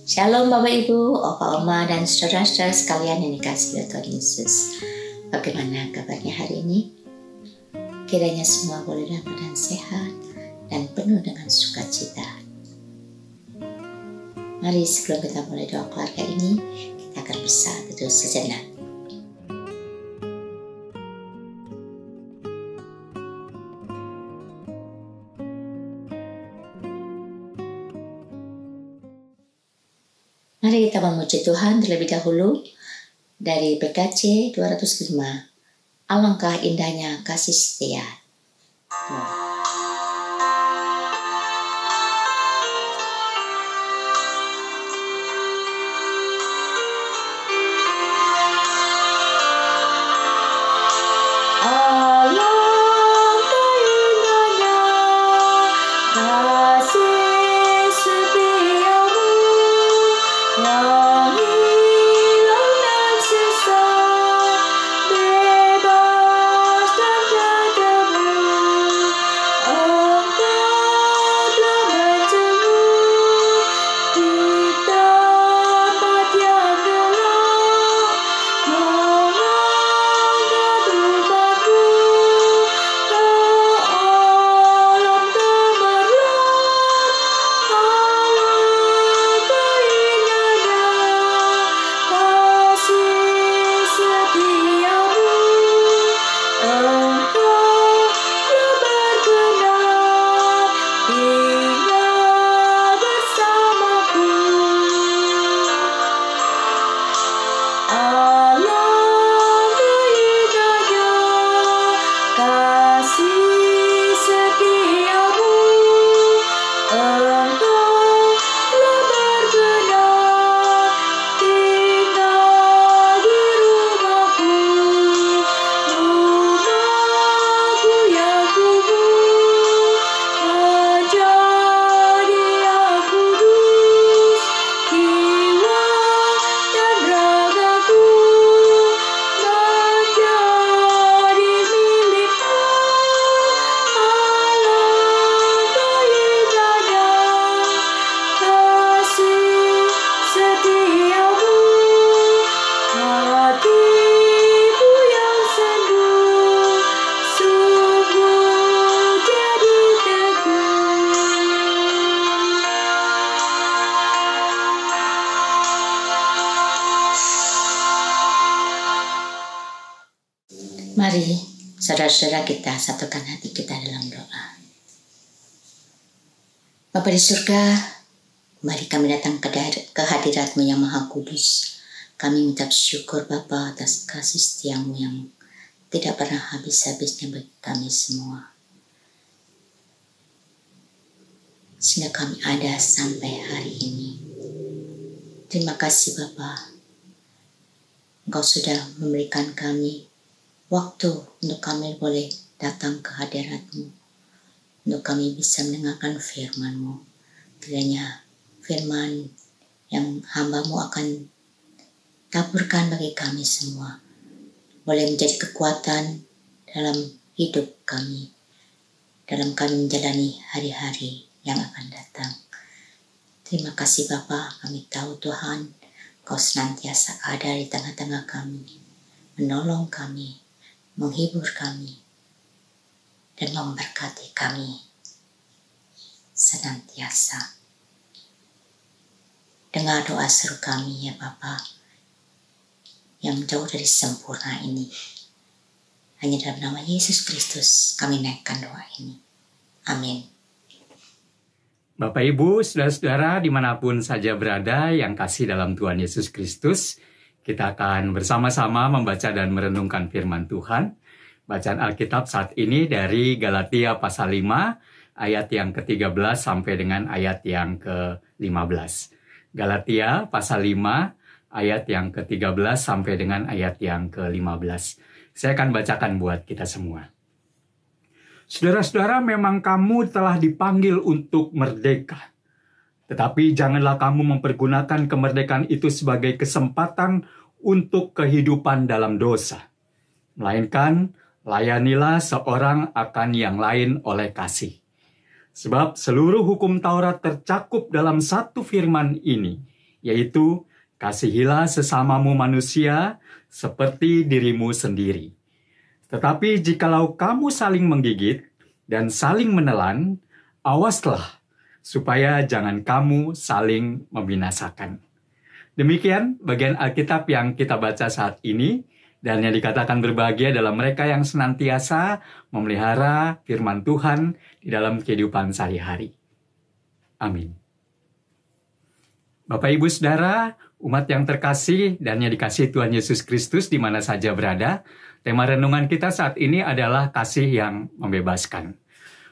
Shalom Bapak Ibu, Opa Oma dan saudara-saudara sekalian yang dikasihi Tuhan Yesus. Bagaimana kabarnya hari ini? Kiranya semua boleh dalam keadaan sehat dan penuh dengan sukacita. Mari sebelum kita mulai doa keluarga ini, kita akan bersatu dulu sejenak. Mari kita memuji Tuhan terlebih dahulu dari PKC 205. Alangkah indahnya kasih setia. Mari saudara-saudara kita satukan hati kita dalam doa. Bapa di surga, mari kami datang ke hadirat-Mu yang Maha Kudus. Kami mengucap syukur Bapa atas kasih setia-Mu yang tidak pernah habis-habisnya bagi kami semua. Sehingga kami ada sampai hari ini. Terima kasih Bapa. Engkau sudah memberikan kami waktu untuk kami boleh datang ke hadirat-Mu, untuk kami bisa mendengarkan firman-Mu. Kiranya firman yang hamba-Mu akan taburkan bagi kami semua, boleh menjadi kekuatan dalam hidup kami, dalam kami menjalani hari-hari yang akan datang. Terima kasih Bapa, kami tahu Tuhan, Kau senantiasa ada di tengah-tengah kami, menolong kami, menghibur kami, dan memberkati kami senantiasa. Dengar doa seru kami ya Bapa, yang jauh dari sempurna ini. Hanya dalam nama Yesus Kristus kami naikkan doa ini. Amin. Bapak Ibu, saudara-saudara dimanapun saja berada yang kasih dalam Tuhan Yesus Kristus, kita akan bersama-sama membaca dan merenungkan firman Tuhan. Bacaan Alkitab saat ini dari Galatia pasal 5 ayat yang ke-13 sampai dengan ayat yang ke-15. Galatia pasal 5 ayat yang ke-13 sampai dengan ayat yang ke-15. Saya akan bacakan buat kita semua. Saudara-saudara, memang kamu telah dipanggil untuk merdeka. Tetapi janganlah kamu mempergunakan kemerdekaan itu sebagai kesempatan untuk kehidupan dalam dosa. Melainkan, layanilah seorang akan yang lain oleh kasih. Sebab seluruh hukum Taurat tercakup dalam satu firman ini, yaitu kasihilah sesamamu manusia seperti dirimu sendiri. Tetapi jikalau kamu saling menggigit dan saling menelan, awaslah supaya jangan kamu saling membinasakan. Demikian bagian Alkitab yang kita baca saat ini, dan yang dikatakan berbahagia adalah mereka yang senantiasa memelihara firman Tuhan di dalam kehidupan sehari-hari. Amin. Bapak, Ibu, Saudara, umat yang terkasih dan yang dikasihi Tuhan Yesus Kristus di mana saja berada, tema renungan kita saat ini adalah kasih yang membebaskan.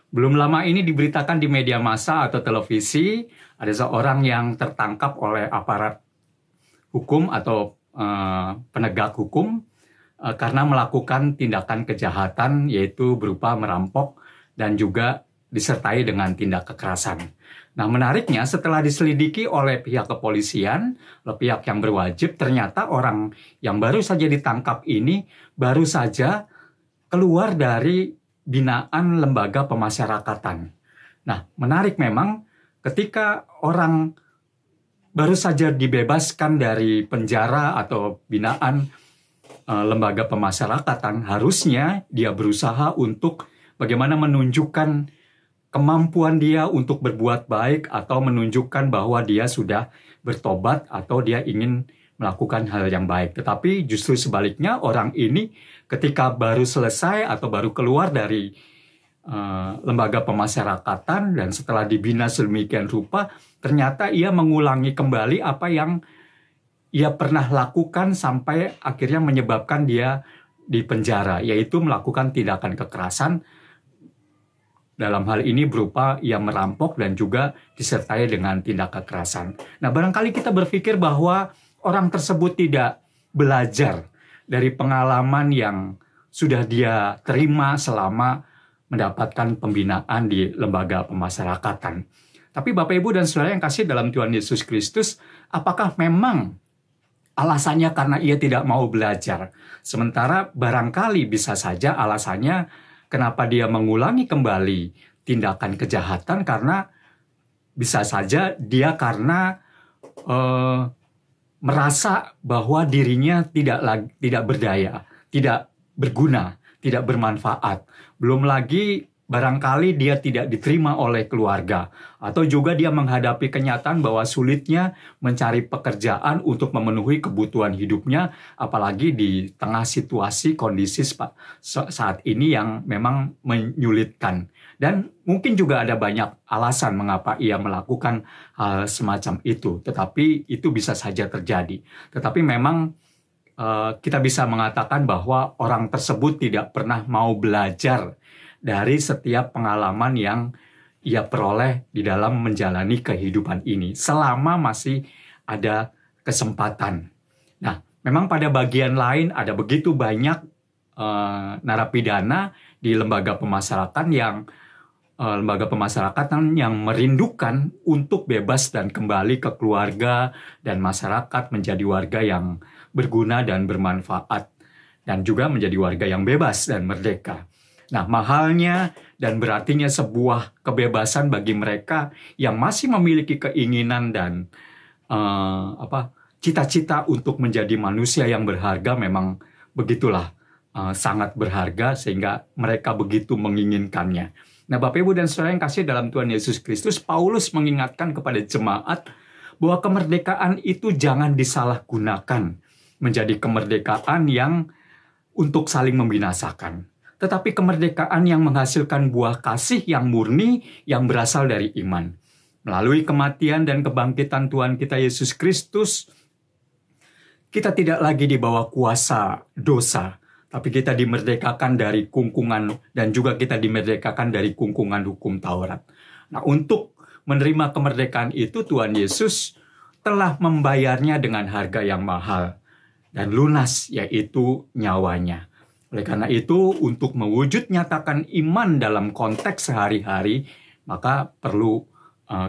Belum lama ini diberitakan di media massa atau televisi, ada seorang yang tertangkap oleh aparat hukum atau penegak hukum karena melakukan tindakan kejahatan, yaitu berupa merampok dan juga disertai dengan tindak kekerasan. Nah, menariknya setelah diselidiki oleh pihak kepolisian, oleh pihak yang berwajib, ternyata orang yang baru saja ditangkap ini baru saja keluar dari binaan lembaga pemasyarakatan. Nah, menarik memang ketika orang baru saja dibebaskan dari penjara atau binaan lembaga pemasyarakatan, harusnya dia berusaha untuk bagaimana menunjukkan kemampuan dia untuk berbuat baik atau menunjukkan bahwa dia sudah bertobat atau dia ingin melakukan hal yang baik. Tetapi justru sebaliknya, orang ini ketika baru selesai atau baru keluar dari lembaga pemasyarakatan dan setelah dibina sedemikian rupa, ternyata ia mengulangi kembali apa yang ia pernah lakukan sampai akhirnya menyebabkan dia di penjara, yaitu melakukan tindakan kekerasan. Dalam hal ini berupa ia merampok dan juga disertai dengan tindak kekerasan. Nah, barangkali kita berpikir bahwa orang tersebut tidak belajar dari pengalaman yang sudah dia terima selama mendapatkan pembinaan di lembaga pemasyarakatan. Tapi Bapak, Ibu, dan Saudara yang kasih dalam Tuhan Yesus Kristus, apakah memang alasannya karena ia tidak mau belajar? Sementara barangkali bisa saja alasannya kenapa dia mengulangi kembali tindakan kejahatan karena bisa saja dia karena merasa bahwa dirinya tidak berdaya, tidak berguna, tidak bermanfaat. Belum lagi barangkali dia tidak diterima oleh keluarga, atau juga dia menghadapi kenyataan bahwa sulitnya mencari pekerjaan untuk memenuhi kebutuhan hidupnya, apalagi di tengah situasi kondisi saat ini yang memang menyulitkan. Dan mungkin juga ada banyak alasan mengapa ia melakukan hal semacam itu, tetapi itu bisa saja terjadi. Tetapi memang kita bisa mengatakan bahwa orang tersebut tidak pernah mau belajar dari setiap pengalaman yang ia peroleh di dalam menjalani kehidupan ini selama masih ada kesempatan. Nah, memang pada bagian lain ada begitu banyak narapidana di lembaga pemasyarakatan yang merindukan untuk bebas dan kembali ke keluarga dan masyarakat, menjadi warga yang berguna dan bermanfaat, dan juga menjadi warga yang bebas dan merdeka. Nah, mahalnya dan berartinya sebuah kebebasan bagi mereka yang masih memiliki keinginan dan cita-cita untuk menjadi manusia yang berharga, memang begitulah sangat berharga sehingga mereka begitu menginginkannya. Nah, Bapak, Ibu, dan Saudara yang kasih dalam Tuhan Yesus Kristus, Paulus mengingatkan kepada jemaat bahwa kemerdekaan itu jangan disalahgunakan menjadi kemerdekaan yang untuk saling membinasakan, tetapi kemerdekaan yang menghasilkan buah kasih yang murni yang berasal dari iman. Melalui kematian dan kebangkitan Tuhan kita Yesus Kristus, kita tidak lagi di bawah kuasa dosa, tapi kita dimerdekakan dari kungkungan dan juga kita dimerdekakan dari kungkungan hukum Taurat. Nah, untuk menerima kemerdekaan itu, Tuhan Yesus telah membayarnya dengan harga yang mahal dan lunas, yaitu nyawanya. Oleh karena itu, untuk mewujud nyatakan iman dalam konteks sehari-hari, maka perlu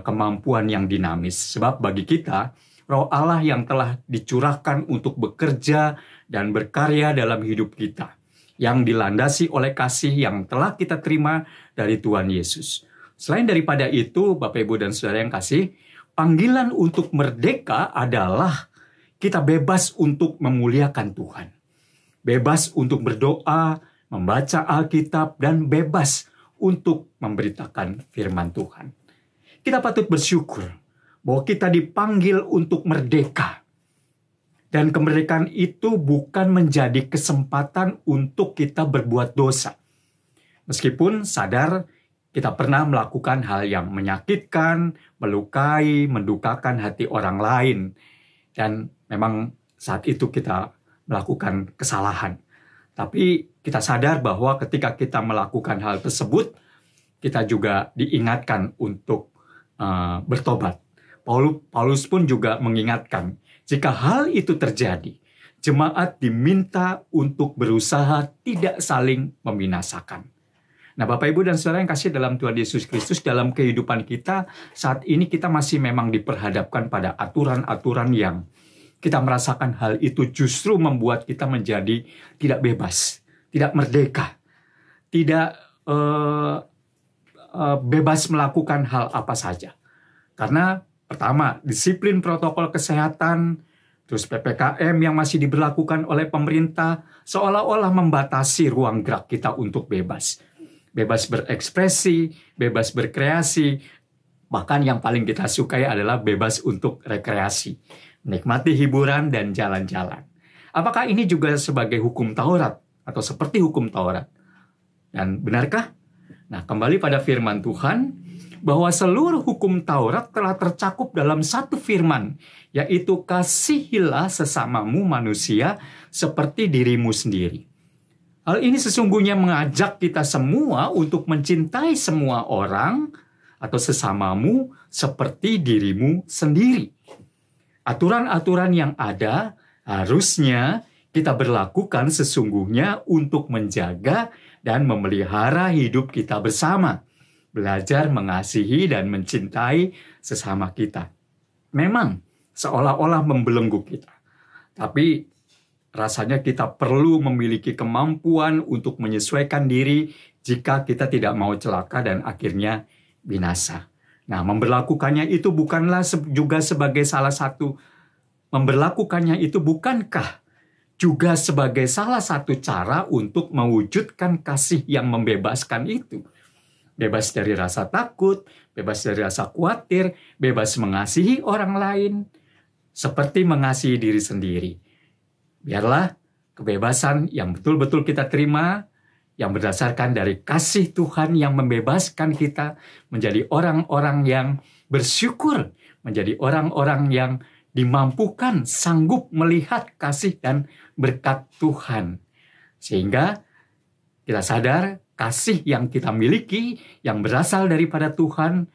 kemampuan yang dinamis. Sebab bagi kita, Roh Allah yang telah dicurahkan untuk bekerja dan berkarya dalam hidup kita, yang dilandasi oleh kasih yang telah kita terima dari Tuhan Yesus. Selain daripada itu, Bapak, Ibu, dan Saudara yang kasih, panggilan untuk merdeka adalah kita bebas untuk memuliakan Tuhan. Bebas untuk berdoa, membaca Alkitab, dan bebas untuk memberitakan firman Tuhan. Kita patut bersyukur bahwa kita dipanggil untuk merdeka. Dan kemerdekaan itu bukan menjadi kesempatan untuk kita berbuat dosa. Meskipun sadar kita pernah melakukan hal yang menyakitkan, melukai, mendukakan hati orang lain. Dan memang saat itu kita melakukan kesalahan. Tapi kita sadar bahwa ketika kita melakukan hal tersebut, kita juga diingatkan untuk bertobat. Paulus pun juga mengingatkan, jika hal itu terjadi, jemaat diminta untuk berusaha tidak saling membinasakan. Nah, Bapak, Ibu, dan Saudara yang kasih dalam Tuhan Yesus Kristus, dalam kehidupan kita, saat ini kita masih memang diperhadapkan pada aturan-aturan yang kita merasakan hal itu justru membuat kita menjadi tidak bebas, tidak merdeka, tidak bebas melakukan hal apa saja. Karena pertama, disiplin protokol kesehatan, terus PPKM yang masih diberlakukan oleh pemerintah, seolah-olah membatasi ruang gerak kita untuk bebas. Bebas berekspresi, bebas berkreasi, bahkan yang paling kita sukai adalah bebas untuk rekreasi, menikmati hiburan dan jalan-jalan. Apakah ini juga sebagai hukum Taurat atau seperti hukum Taurat? Dan benarkah? Nah, kembali pada firman Tuhan, bahwa seluruh hukum Taurat telah tercakup dalam satu firman, yaitu kasihilah sesamamu manusia seperti dirimu sendiri. Hal ini sesungguhnya mengajak kita semua untuk mencintai semua orang atau sesamamu seperti dirimu sendiri. Aturan-aturan yang ada harusnya kita berlakukan sesungguhnya untuk menjaga dan memelihara hidup kita bersama. Belajar mengasihi dan mencintai sesama kita. Memang seolah-olah membelenggu kita. Tapi rasanya kita perlu memiliki kemampuan untuk menyesuaikan diri jika kita tidak mau celaka dan akhirnya binasa. Nah, memberlakukannya itu bukanlah juga sebagai salah satu, memberlakukannya itu bukankah juga sebagai salah satu cara untuk mewujudkan kasih yang membebaskan itu? Bebas dari rasa takut, bebas dari rasa khawatir, bebas mengasihi orang lain, seperti mengasihi diri sendiri. Biarlah kebebasan yang betul-betul kita terima, yang berdasarkan dari kasih Tuhan yang membebaskan kita menjadi orang-orang yang bersyukur, menjadi orang-orang yang dimampukan sanggup melihat kasih dan berkat Tuhan. Sehingga kita sadar kasih yang kita miliki, yang berasal daripada Tuhan,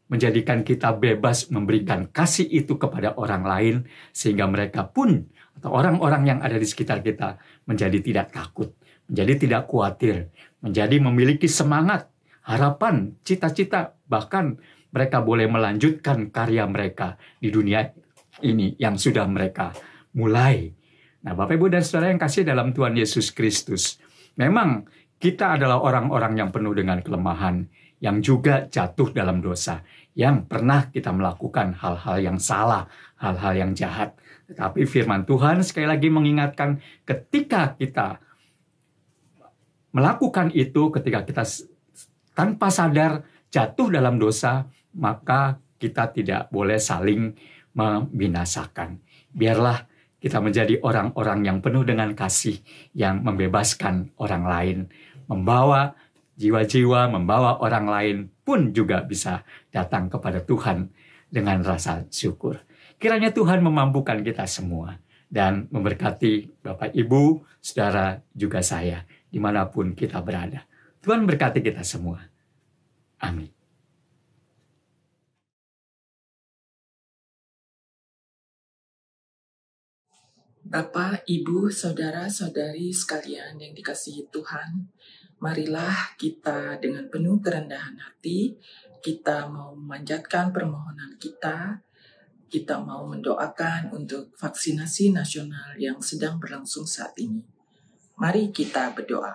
menjadikan kita bebas memberikan kasih itu kepada orang lain, sehingga mereka pun, atau orang-orang yang ada di sekitar kita, menjadi tidak takut, menjadi tidak khawatir, menjadi memiliki semangat, harapan, cita-cita, bahkan mereka boleh melanjutkan karya mereka di dunia ini yang sudah mereka mulai. Nah, Bapak, Ibu, dan Saudara yang kasih dalam Tuhan Yesus Kristus, memang kita adalah orang-orang yang penuh dengan kelemahan, yang juga jatuh dalam dosa, yang pernah kita melakukan hal-hal yang salah, hal-hal yang jahat. Tetapi firman Tuhan sekali lagi mengingatkan, ketika kita melakukan itu, ketika kita tanpa sadar jatuh dalam dosa, maka kita tidak boleh saling membinasakan. Biarlah kita menjadi orang-orang yang penuh dengan kasih, yang membebaskan orang lain, membawa jiwa-jiwa, membawa orang lain pun juga bisa datang kepada Tuhan dengan rasa syukur. Kiranya Tuhan memampukan kita semua dan memberkati Bapak, Ibu, Saudara, juga saya, dimanapun kita berada. Tuhan berkati kita semua. Amin. Bapak, Ibu, Saudara-saudari sekalian yang dikasihi Tuhan, marilah kita dengan penuh kerendahan hati, kita mau memanjatkan permohonan kita mau mendoakan untuk vaksinasi nasional yang sedang berlangsung saat ini. Mari kita berdoa.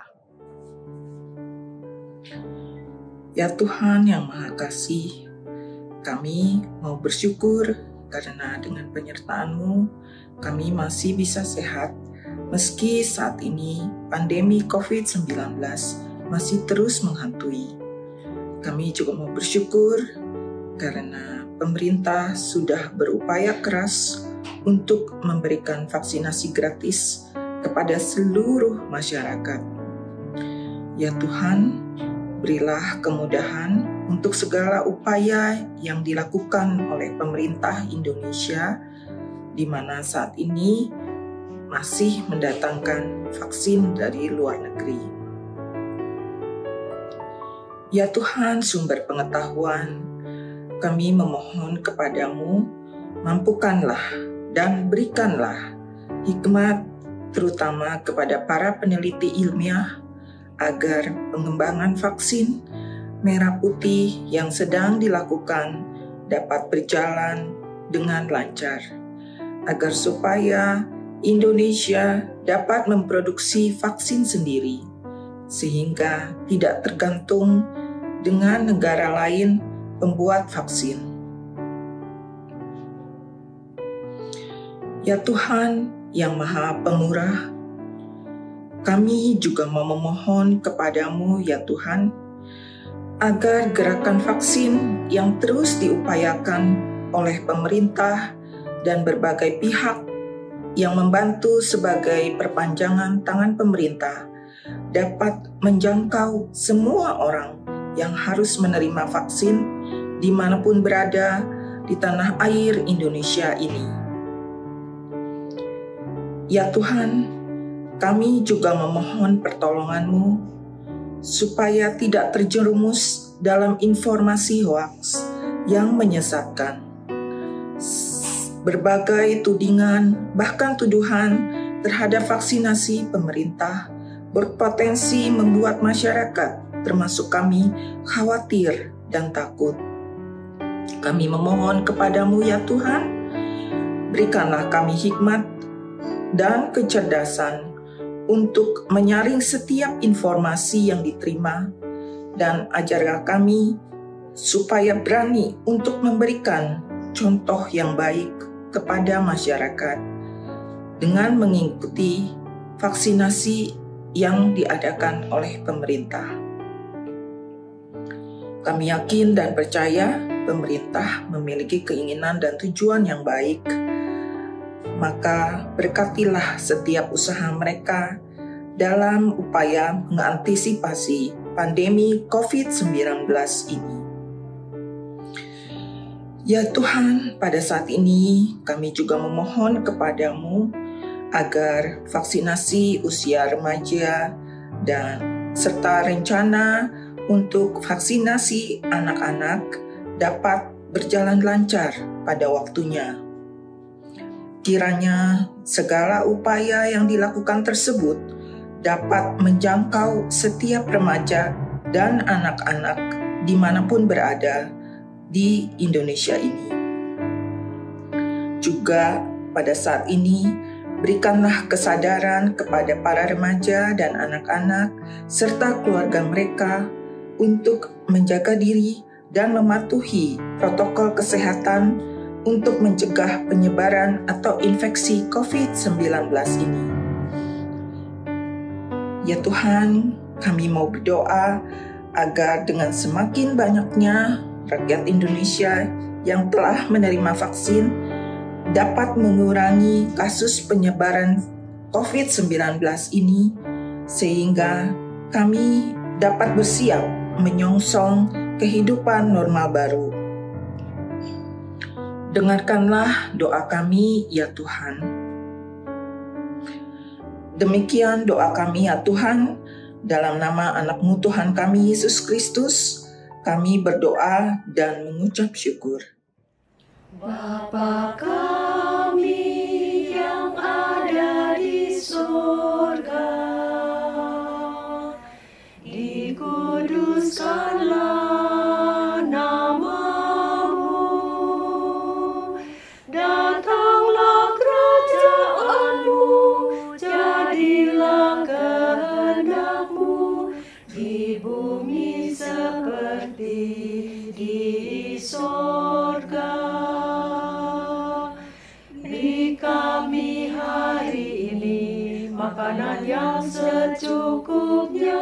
Ya Tuhan yang Maha Kasih, Kami mau bersyukur karena dengan penyertaan-Mu kami masih bisa sehat meski saat ini pandemi COVID-19 masih terus menghantui. Kami juga mau bersyukur karena pemerintah sudah berupaya keras untuk memberikan vaksinasi gratis kepada seluruh masyarakat. Ya Tuhan, berilah kemudahan untuk segala upaya yang dilakukan oleh pemerintah Indonesia, di mana saat ini masih mendatangkan vaksin dari luar negeri. Ya Tuhan, sumber pengetahuan, kami memohon kepadamu, mampukanlah dan berikanlah hikmat terutama kepada para peneliti ilmiah agar pengembangan vaksin merah putih yang sedang dilakukan dapat berjalan dengan lancar, agar supaya Indonesia dapat memproduksi vaksin sendiri, sehingga tidak tergantung dengan negara lain pembuat vaksin. Ya Tuhan yang Maha Pemurah, kami juga mau memohon kepadamu ya Tuhan, agar gerakan vaksin yang terus diupayakan oleh pemerintah dan berbagai pihak yang membantu sebagai perpanjangan tangan pemerintah dapat menjangkau semua orang yang harus menerima vaksin dimanapun berada di tanah air Indonesia ini. Ya Tuhan, kami juga memohon pertolongan-Mu supaya tidak terjerumus dalam informasi hoaks yang menyesatkan. Berbagai tudingan, bahkan tuduhan terhadap vaksinasi pemerintah berpotensi membuat masyarakat, termasuk kami, khawatir dan takut. Kami memohon kepadamu ya Tuhan, berikanlah kami hikmat dan kecerdasan untuk menyaring setiap informasi yang diterima, dan ajarlah kami supaya berani untuk memberikan contoh yang baik kepada masyarakat dengan mengikuti vaksinasi yang diadakan oleh pemerintah. Kami yakin dan percaya pemerintah memiliki keinginan dan tujuan yang baik. Maka berkatilah setiap usaha mereka dalam upaya mengantisipasi pandemi COVID-19 ini. Ya Tuhan, pada saat ini kami juga memohon kepadamu agar vaksinasi usia remaja dan serta rencana untuk vaksinasi anak-anak dapat berjalan lancar pada waktunya. Kiranya segala upaya yang dilakukan tersebut dapat menjangkau setiap remaja dan anak-anak dimanapun berada di Indonesia ini. Juga pada saat ini, berikanlah kesadaran kepada para remaja dan anak-anak serta keluarga mereka untuk menjaga diri dan mematuhi protokol kesehatan untuk mencegah penyebaran atau infeksi COVID-19 ini. Ya Tuhan, kami mau berdoa agar dengan semakin banyaknya rakyat Indonesia yang telah menerima vaksin dapat mengurangi kasus penyebaran COVID-19 ini, sehingga kami dapat bersiap menyongsong kehidupan normal baru. Dengarkanlah doa kami, ya Tuhan. Demikian doa kami, ya Tuhan, dalam nama anak-Mu Tuhan kami, Yesus Kristus, kami berdoa dan mengucap syukur. Bapa kami yang ada di surga, dikuduskanlah di bumi seperti di sorga. makanan yang secukupnya.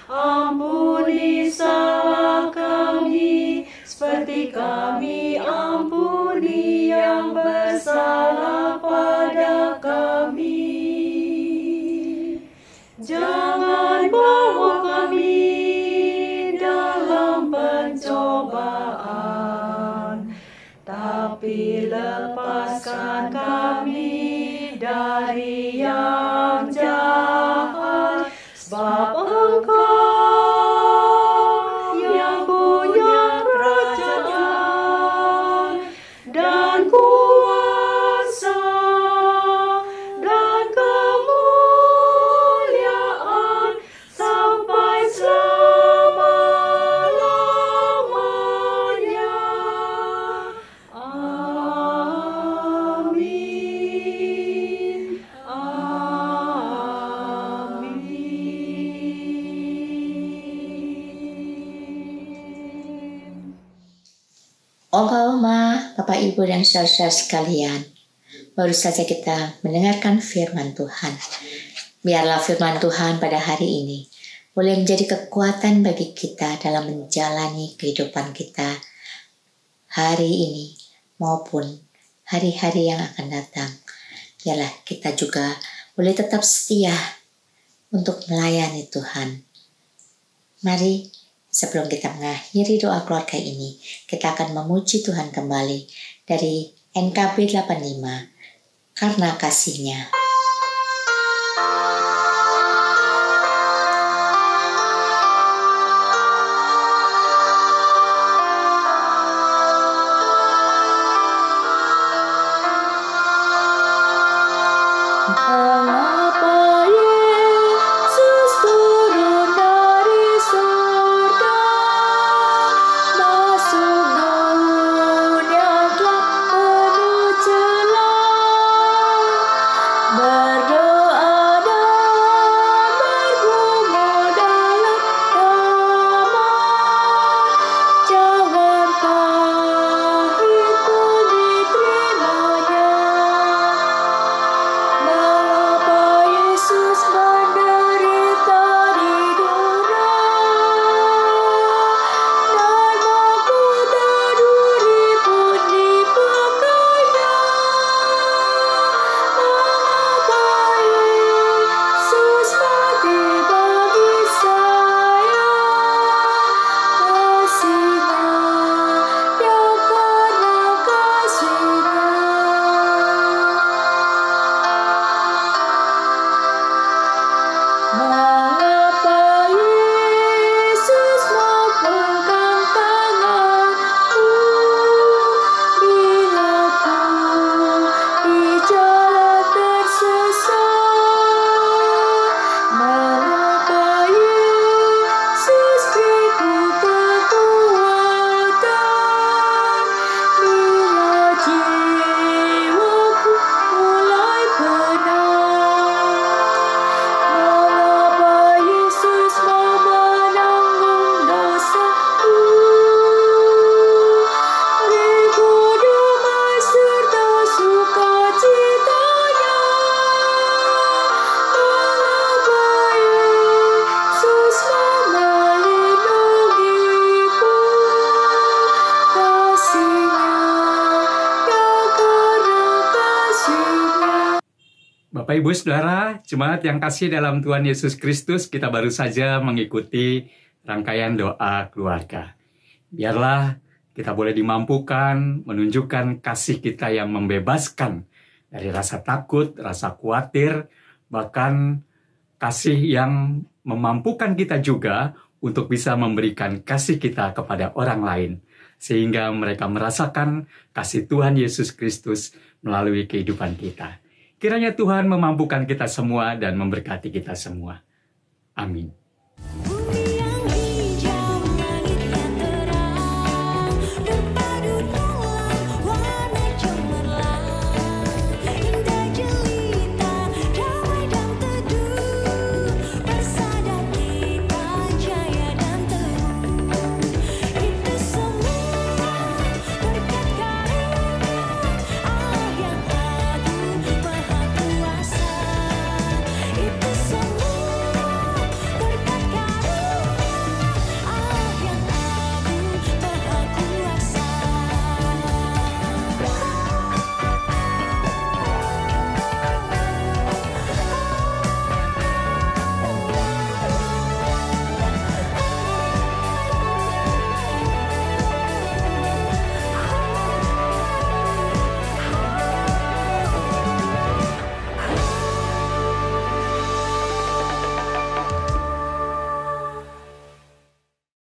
Ampuni salah kami, seperti kami ampuni yang bersalah pada kami. Jangan bawa kami dalam pencobaan, tapi lepaskan kami dari yang jahat, sebab Engkau yang punya kerajaan dan kuasa dan kemuliaan sampai selama-lamanya. Amin. Amin. Oma, Bapak, Ibu, dan saudara sekalian, baru saja kita mendengarkan firman Tuhan. Biarlah firman Tuhan pada hari ini boleh menjadi kekuatan bagi kita dalam menjalani kehidupan kita hari ini maupun hari-hari yang akan datang. Biarlah kita juga boleh tetap setia untuk melayani Tuhan. Mari, sebelum kita mengakhiri doa keluarga ini, kita akan memuji Tuhan kembali dari NKB 85, Karena Kasih-Nya. Mengapa Yesus turun dari surga, masuk daun yang gelap penuh celah, berdoa dan bergumul dalam damai, jangan pahit pun diterimanya. Mengapa Yesus menderita di dunia dan mahkota duri pun dipakainya? Mengapa Yesus mati bagi saya? Kasih-Nya, ya karena kasih-Nya. Mengapa Yesus memegang tanganku bila ku di jalan tersesat? Mengapa Yesus beriku kekuatan bila jiwaku mulai penat? Mengapa Yesus mau menanggung dosaku? Beriku damai serta sukacitanya. Mengapa Yesus mau melindungiku? Kasih-Nya, ya karena kasih-Nya. Bapak, Ibu, Saudara, jemaat yang kasih dalam Tuhan Yesus Kristus, kita baru saja mengikuti rangkaian doa keluarga. Biarlah kita boleh dimampukan menunjukkan kasih kita yang membebaskan dari rasa takut, rasa khawatir, bahkan kasih yang memampukan kita juga untuk bisa memberikan kasih kita kepada orang lain, sehingga mereka merasakan kasih Tuhan Yesus Kristus melalui kehidupan kita. Kiranya Tuhan memampukan kita semua dan memberkati kita semua. Amin.